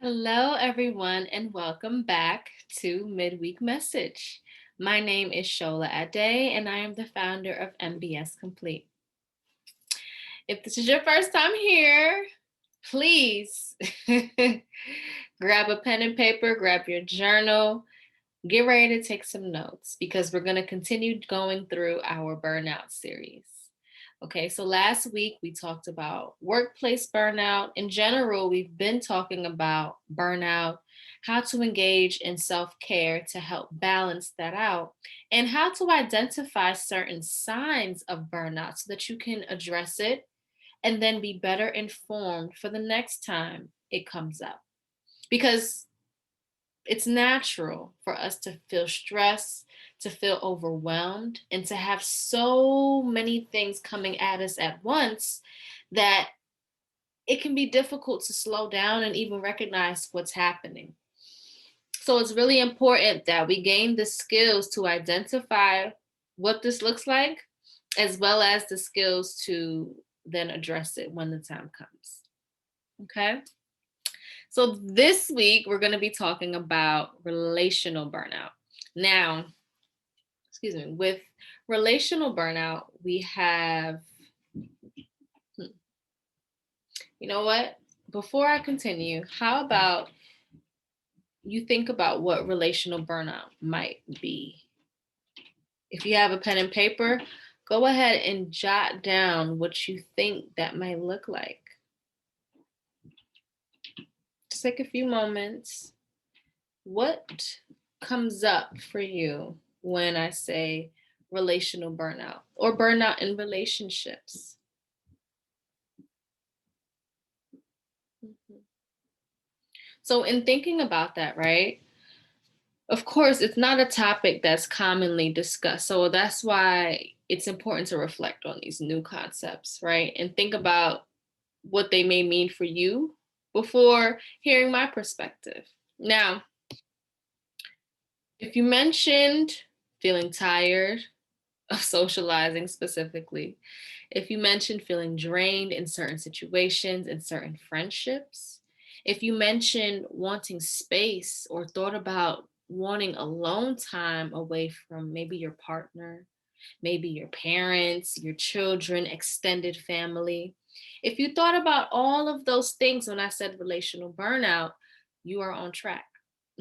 Hello, everyone, and welcome back to Midweek Message. My name is Shola Ade, and I am the founder of MBS Complete. If this is your first time here, please grab a pen and paper, grab your journal, get ready to take some notes because we're going to continue going through our burnout series. Okay, so last week we talked about workplace burnout. In general, we've been talking about burnout, how to engage in self care to help balance that out, and how to identify certain signs of burnout so that you can address it and then be better informed for the next time it comes up. Because it's natural for us to feel stress, to feel overwhelmed, and to have so many things coming at us at once that it can be difficult to slow down and even recognize what's happening. So it's really important that we gain the skills to identify what this looks like, as well as the skills to then address it when the time comes. Okay. So this week we're going to be talking about relational burnout. Now, with relational burnout, we have, you know what? Before I continue, how about you think about what relational burnout might be? If you have a pen and paper, go ahead and jot down what you think that might look like. Just take a few moments. What comes up for you when I say relational burnout or burnout in relationships? Mhm. So, in thinking about that, right? Of course, it's not a topic that's commonly discussed. So, that's why it's important to reflect on these new concepts, right? And think about what they may mean for you before hearing my perspective. Now, if you mentioned feeling tired of socializing specifically, if you mentioned feeling drained in certain situations, in certain friendships, if you mentioned wanting space or thought about wanting alone time away from maybe your partner, maybe your parents, your children, extended family, if you thought about all of those things when I said relational burnout, you are on track.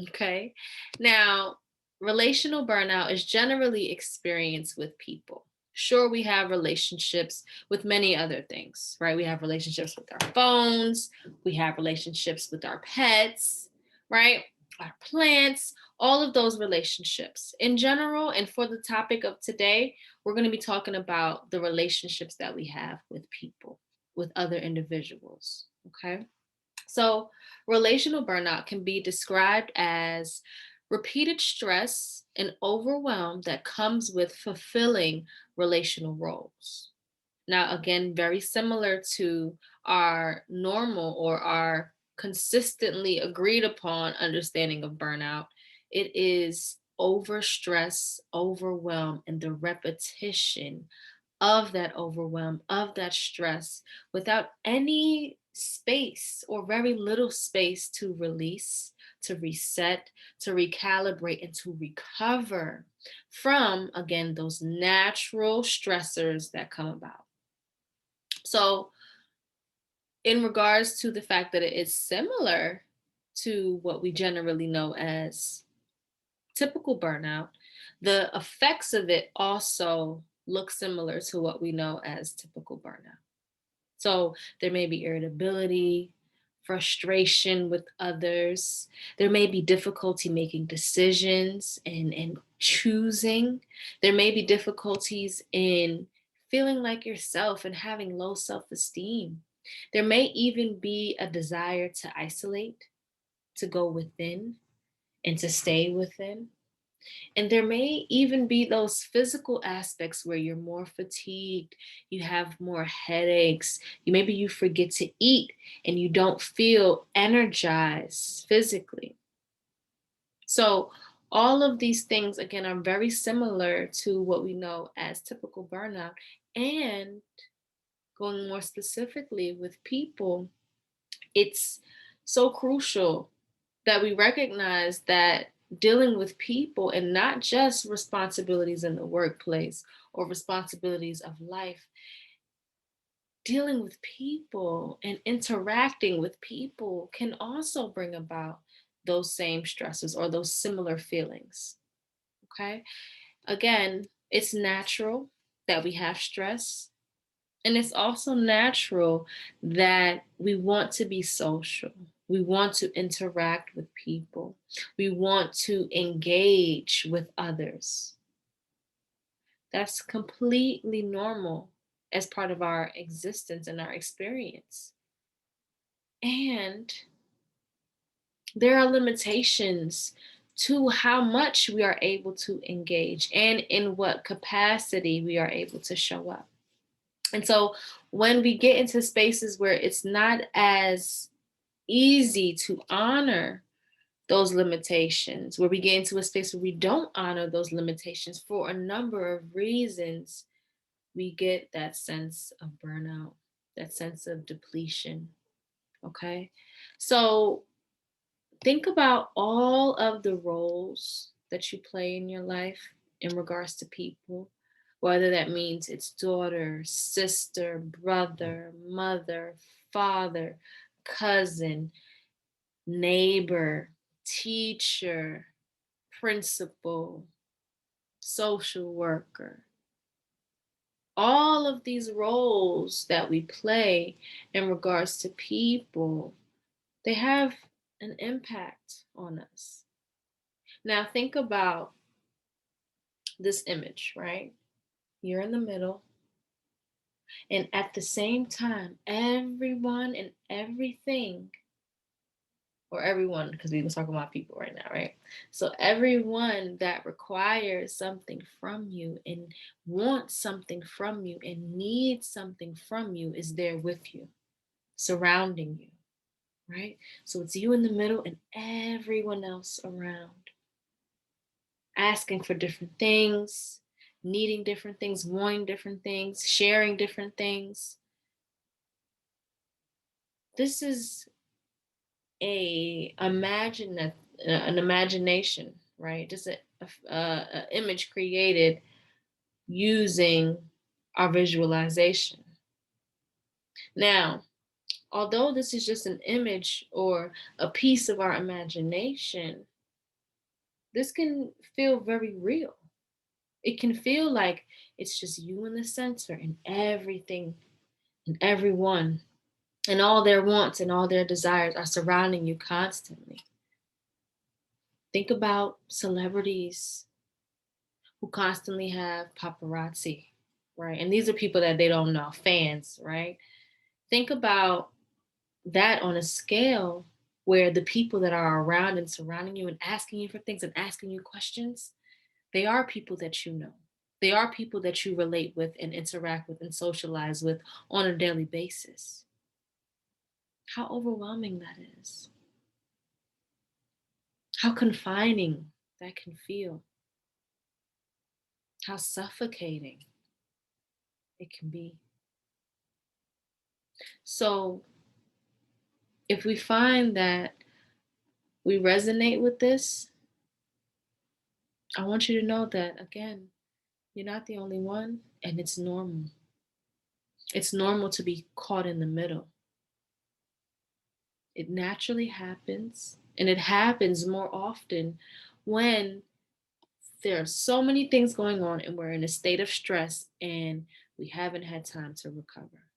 Okay. Now, relational burnout is generally experienced with people. Sure, we have relationships with many other things, right? We have relationships with our phones, we have relationships with our pets, right? Our plants, all of those relationships. In general, and for the topic of today, we're going to be talking about the relationships that we have with people, with other individuals, okay? So, relational burnout can be described as repeated stress and overwhelm that comes with fulfilling relational roles. Now, again, very similar to our normal or our consistently agreed upon understanding of burnout, it is overstress, overwhelm, and the repetition of that overwhelm, of that stress, without any space or very little space to release, to reset, to recalibrate, and to recover from, again, those natural stressors that come about. So, in regards to the fact that it is similar to what we generally know as typical burnout, the effects of it also look similar to what we know as typical burnout. So there may be irritability, frustration with others. There may be difficulty making decisions and choosing. There may be difficulties in feeling like yourself and having low self esteem. There may even be a desire to isolate, to go within, and to stay within. And there may even be those physical aspects where you're more fatigued, you have more headaches, maybe you forget to eat and you don't feel energized physically. So, all of these things, again, are very similar to what we know as typical burnout. And going more specifically with people, it's So crucial that we recognize that dealing with people and not just responsibilities in the workplace or responsibilities of life, dealing with people and interacting with people can also bring about those same stresses or those similar feelings. Okay. Again, it's natural that we have stress. And it's also natural that we want to be social. We want to interact with people. We want to engage with others. That's completely normal as part of our existence and our experience. And there are limitations to how much we are able to engage and in what capacity we are able to show up. And so when we get into spaces where it's not as easy to honor those limitations, where we get into a space where we don't honor those limitations for a number of reasons, we get that sense of burnout, that sense of depletion. Okay. So think about all of the roles that you play in your life in regards to people, whether that means it's daughter, sister, brother, mother, father, cousin, neighbor, teacher, principal, social worker. All of these roles that we play in regards to people, they have an impact on us. Now, think about this image, right? You're in the middle, and at the same time, everyone and everything, or everyone, because we was talking about people right now, right? So everyone that requires something from you and wants something from you and needs something from you is there with you, surrounding you, right? So it's you in the middle and everyone else around, asking for different things, needing different things, wanting different things, sharing different things. This is an imagination, right? Just a image created using our visualization. Now, although this is just an image or a piece of our imagination, this can feel very real. It can feel like it's just you in the center and everything and everyone and all their wants and all their desires are surrounding you constantly. Think about celebrities who constantly have paparazzi, right? And these are people that they don't know, fans, right? Think about that on a scale where the people that are around and surrounding you and asking you for things and asking you questions, they are people that you know. They are people that you relate with and interact with and socialize with on a daily basis. How overwhelming that is. How confining that can feel. How suffocating it can be. So, if we find that we resonate with this, I want you to know that, again, you're not the only one, and it's normal. It's normal to be caught in the middle. It naturally happens, and it happens more often when there are so many things going on and we're in a state of stress and we haven't had time to recover.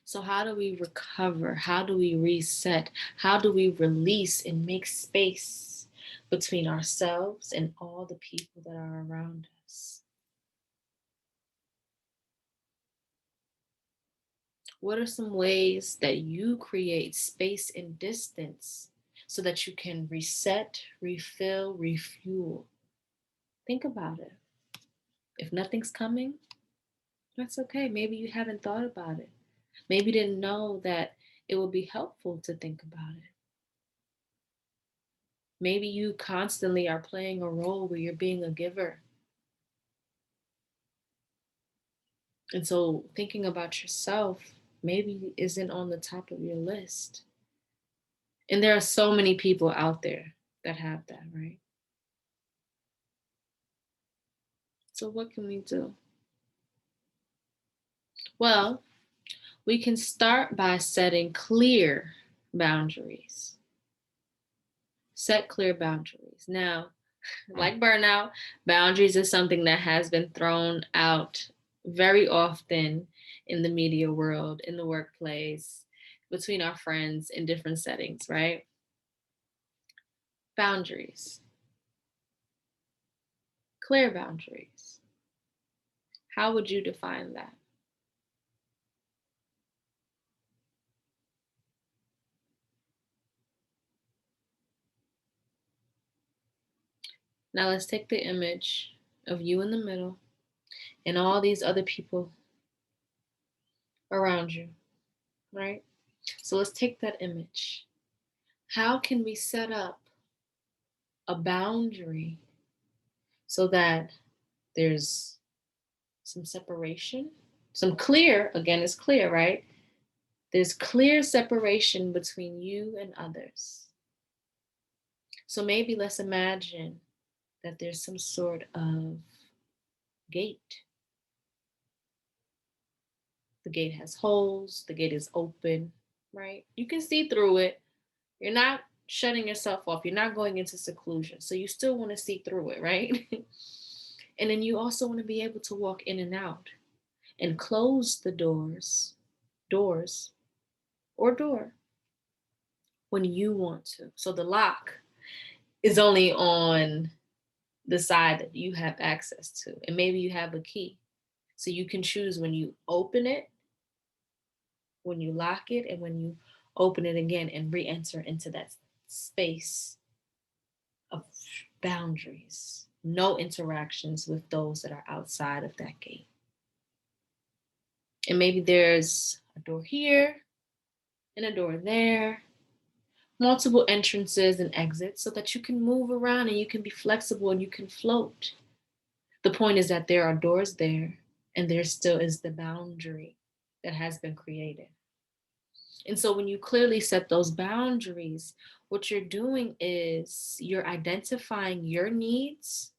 So, how do we recover? How do we reset? How do we release and make space between ourselves and all the people that are around us? What are some ways that you create space and distance so that you can reset, refill, refuel? Think about it. If nothing's coming, that's okay. Maybe you haven't thought about it. Maybe you didn't know that it would be helpful to think about it. Maybe you constantly are playing a role where you're being a giver. And so thinking about yourself maybe isn't on the top of your list. And there are so many people out there that have that, right? So, what can we do? Well, we can start by setting clear boundaries. Set clear boundaries. Now, like burnout, boundaries is something that has been thrown out very often in the media world, in the workplace, between our friends in different settings, right? Boundaries, clear boundaries. How would you define that? Now let's take the image of you in the middle and all these other people around you, right? So let's take that image. How can we set up a boundary so that there's some separation? Some clear, again, it's clear, right? There's clear separation between you and others. So maybe let's imagine that there's some sort of gate. The gate has holes, the gate is open, right? You can see through it. You're not shutting yourself off, you're not going into seclusion. So you still want to see through it, right? And then you also want to be able to walk in and out and close the doors or door when you want to. So the lock is only on the side that you have access to. And maybe you have a key. So you can choose when you open it, when you lock it, and when you open it again and re enter into that space of boundaries. No interactions with those that are outside of that gate. And maybe there's a door here and a door there, multiple entrances and exits so that you can move around and you can be flexible and you can float. The point is that there are doors there and there still is the boundary that has been created. And so when you clearly set those boundaries, what you're doing is you're identifying your needs.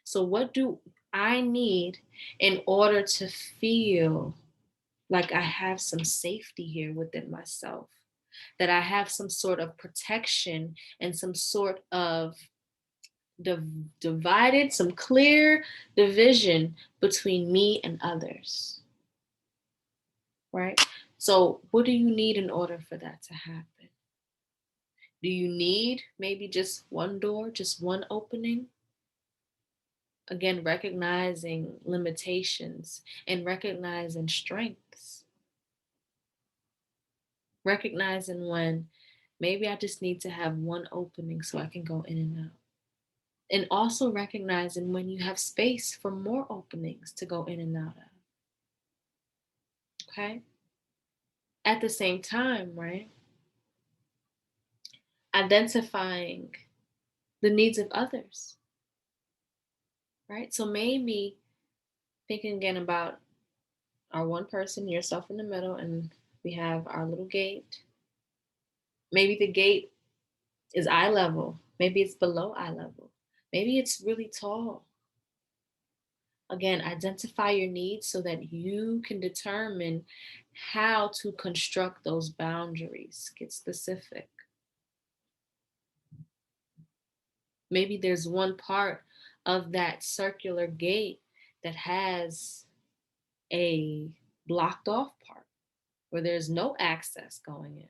So, what do I need in order to feel like I have some safety here within myself? That I have some sort of protection and some sort of divided, some clear division between me and others, right? So, what do you need in order for that to happen? Do you need maybe just one door, just one opening? Again, recognizing limitations and recognizing strengths. Recognizing when maybe I just need to have one opening so I can go in and out. And also recognizing when you have space for more openings to go in and out of. Okay? At the same time, right? Identifying the needs of others, right? So maybe thinking again about our one person, yourself in the middle, and we have our little gate. Maybe the gate is eye level. Maybe it's below eye level. Maybe it's really tall. Again, identify your needs so that you can determine how to construct those boundaries. Get specific. Maybe there's one part of that circular gate that has a blocked off part where there's no access going in.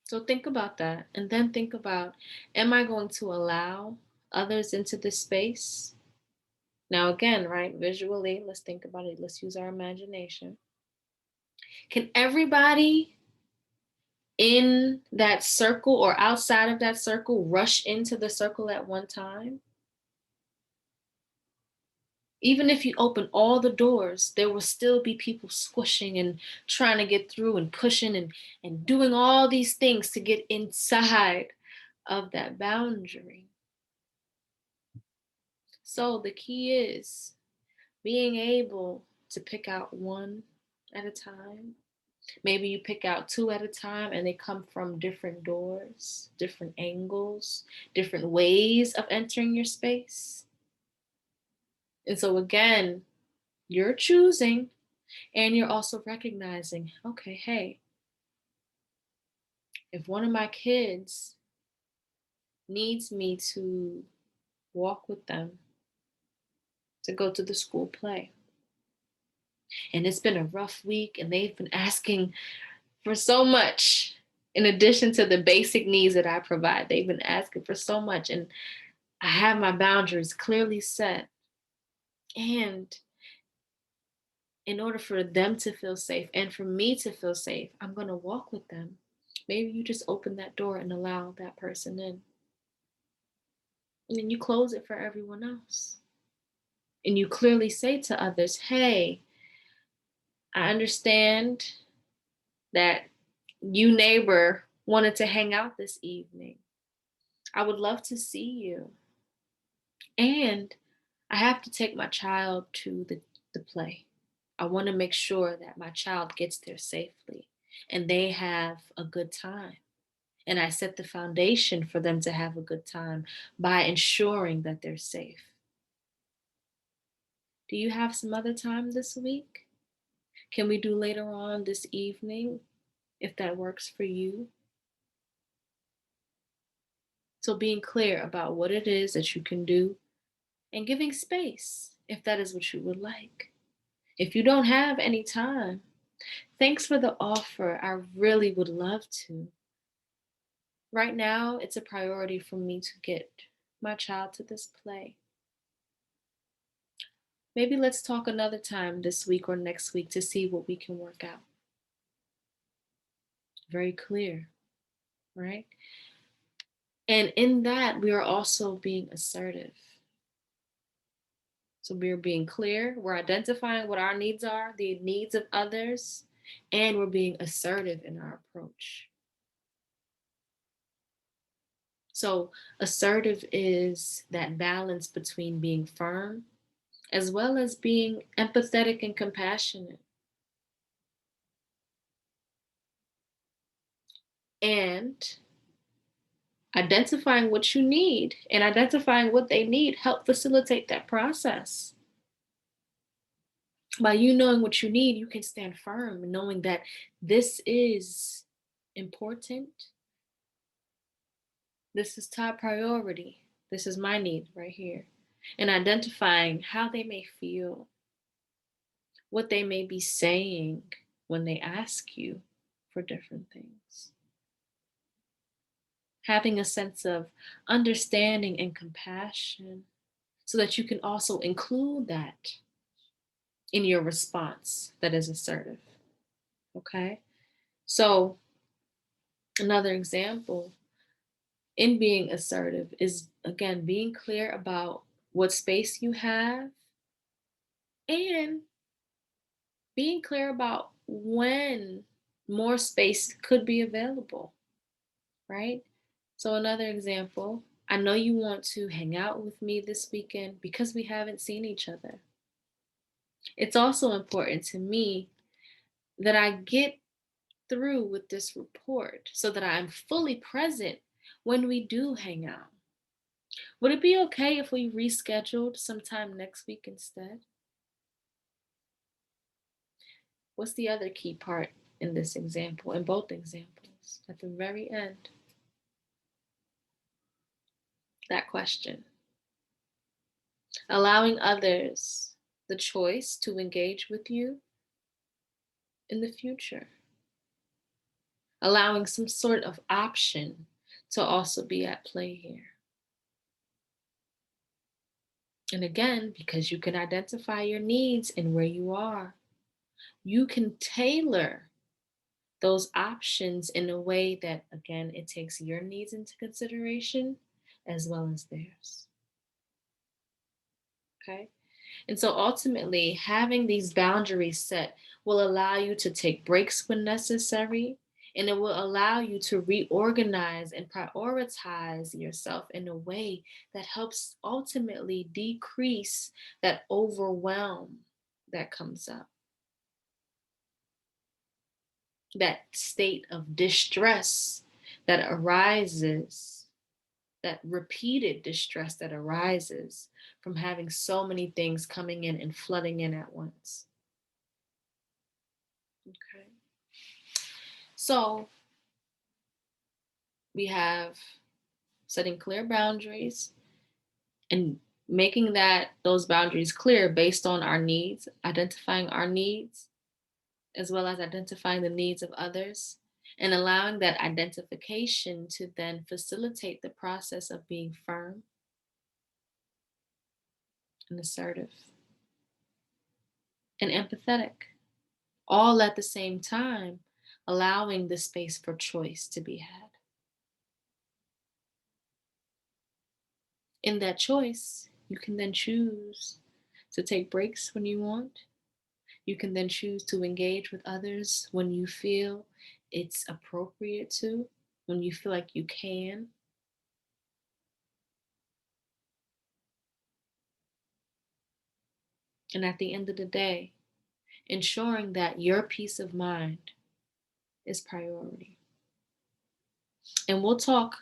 So think about that and then think about, am I going to allow others into this space? Now, again, right, visually, let's think about it. Let's use our imagination. Can everybody in that circle or outside of that circle rush into the circle at one time? Even if you open all the doors, there will still be people squishing and trying to get through and pushing and doing all these things to get inside of that boundary. So the key is being able to pick out one at a time Maybe you pick out two at a time and they come from different doors, different angles, different ways of entering your space. And so, again, you're choosing and you're also recognizing, okay, hey, if one of my kids needs me to walk with them to go to the school play, and it's been a rough week and they've been asking for so much in addition to the basic needs that I provide, they've been asking for so much. And I have my boundaries clearly set. And in order for them to feel safe and for me to feel safe, I'm going to walk with them. Maybe you just open that door and allow that person in. And then you close it for everyone else. And you clearly say to others, hey, I understand that you, neighbor, wanted to hang out this evening. I would love to see you. And I have to take my child to the play. I want to make sure that my child gets there safely and they have a good time. And I set the foundation for them to have a good time by ensuring that they're safe. Do you have some other time this week? Can we do later on this evening if that works for you? So, being clear about what it is that you can do and giving space if that is what you would like. If you don't have any time, thanks for the offer. I really would love to. Right now, it's a priority for me to get my child to this play. Maybe let's talk another time this week or next week to see what we can work out. Very clear, right? And in that, we are also being assertive. So we're being clear, we're identifying what our needs are, the needs of others, and we're being assertive in our approach. So, assertive is that balance between being firm as well as being empathetic and compassionate. And identifying what you need and identifying what they need help facilitate that process. By you knowing what you need, you can stand firm, knowing that this is important. This is top priority. This is my need right here. And identifying how they may feel, what they may be saying when they ask you for different things. Having a sense of understanding and compassion so that you can also include that in your response that is assertive. Okay? So, another example in being assertive is again being clear about what space you have and being clear about when more space could be available, right? So, another example, I know you want to hang out with me this weekend because we haven't seen each other. It's also important to me that I get through with this report so that I'm fully present when we do hang out. Would it be okay if we rescheduled sometime next week instead? What's the other key part in this example, in both examples? At the very end, that question. Allowing others the choice to engage with you in the future. Allowing some sort of option to also be at play here. And again, because you can identify your needs and where you are, you can tailor those options in a way that, again, it takes your needs into consideration as well as theirs. Okay. And so ultimately, having these boundaries set will allow you to take breaks when necessary, and it will allow you to reorganize and prioritize yourself in a way that helps ultimately decrease that overwhelm that comes up. that state of distress that arises, that repeated distress that arises from having so many things coming in and flooding in at once. Okay. So we have setting clear boundaries and making that those boundaries clear based on our needs, identifying our needs, as well as identifying the needs of others, and allowing that identification to then facilitate the process of being firm and assertive and empathetic, all at the same time, allowing the space for choice to be had. In that choice, you can then choose to take breaks when you want. You can then choose to engage with others when you feel it's appropriate to, when you feel like you can. And at the end of the day, ensuring that your peace of mind is priority. And we'll talk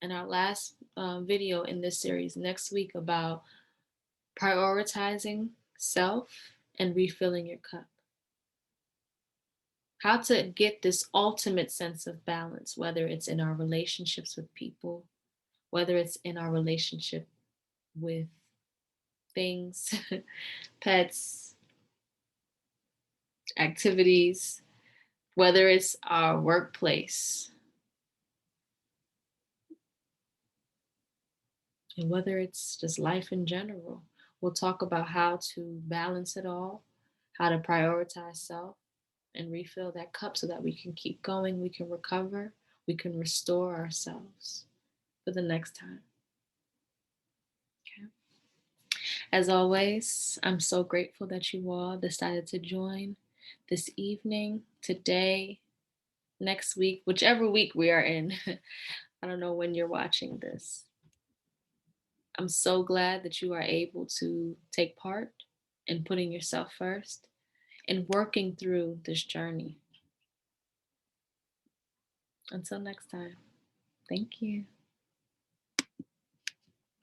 in our last video in this series next week about prioritizing self and refilling your cup. How to get this ultimate sense of balance, whether it's in our relationships with people, whether it's in our relationship with things, pets, activities, whether it's our workplace, and whether it's just life in general. We'll talk about how to balance it all, how to prioritize self and refill that cup so that we can keep going, we can recover, we can restore ourselves for the next time. Okay. As always, I'm so grateful that you all decided to join this evening, today, next week, whichever week we are in. I don't know when you're watching this. I'm so glad that you are able to take part in putting yourself first and working through this journey. Until next time, thank you.